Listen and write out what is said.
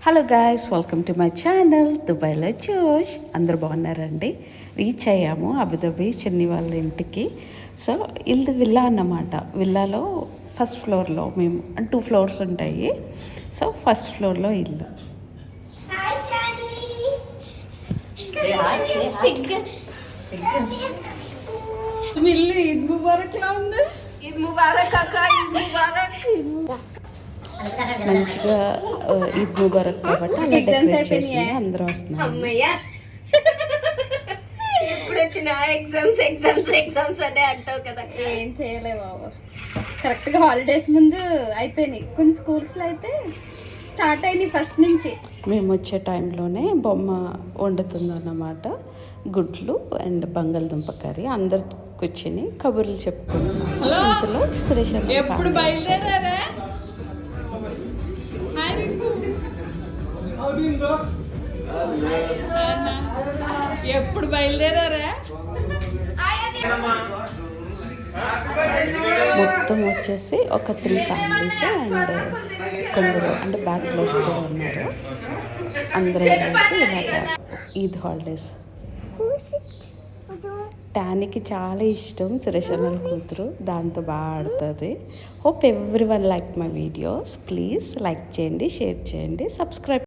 Hello guys, welcome to my channel దుబాయ్లో జోష్. అందరూ బాగున్నారండి. రీచ్ అయ్యాము అబుదాబి చిన్ని వాళ్ళ ఇంటికి. సో ఇది విల్లా అన్నమాట. విల్లాలో ఫస్ట్ ఫ్లోర్లో మేము 2 ఫ్లోర్స్ ఉంటాయి. సో ఫస్ట్ ఫ్లోర్లో ఇల్లు. ఇల్లు ఈద్ ముబారక్ లా ఉంది. ఈద్ ముబారక్ అక్క, ఈద్ ముబారక్. మంచిగా ఈద్ ముబారక్ కాబట్టి అలా డెకరేట్ చేసింది. అందరూ వస్తున్నారు. ఎప్పుడు వచ్చినా ఎగ్జామ్స్ ఎగ్జామ్స్ ఎగ్జామ్స్ అనే అంటావు కదా. ఏం చేయలే బాబు, కరెక్ట్ గా హాలిడేస్ ముందు అయిపోయినాయి. కొన్ని స్కూల్స్ లో అయితే స్టార్ట్ అయినాయి ఫస్ట్ నుంచి. మేము వచ్చే టైంలోనే బొమ్మ వండుతుంది అన్నమాట. గుడ్లు అండ్ బంగాళదుంప కర్రీ. అందరు కూర్చొని కబుర్లు చెప్పుకున్నాం. ఇంతలో సురేష్ ఎప్పుడు బయలుదేరారా? ఎప్పుడు బయలుదేరారా? మొత్తం వచ్చేసి ఒక 3 ఫ్యామిలీస్ అండ్ కొందరు అంటే బ్యాచులర్స్ కూడా ఉన్నారు. అందరం కలిసి ఇలాగ ఈద్ హాలిడేస్. టానికి చాలా ఇష్టం సురేష్ అన్న కూతురు, దాంతో బాగా ఆడుతుంది. Hope every one like my videos. Please like చేయండి, షేర్ చేయండి, సబ్స్క్రైబ్.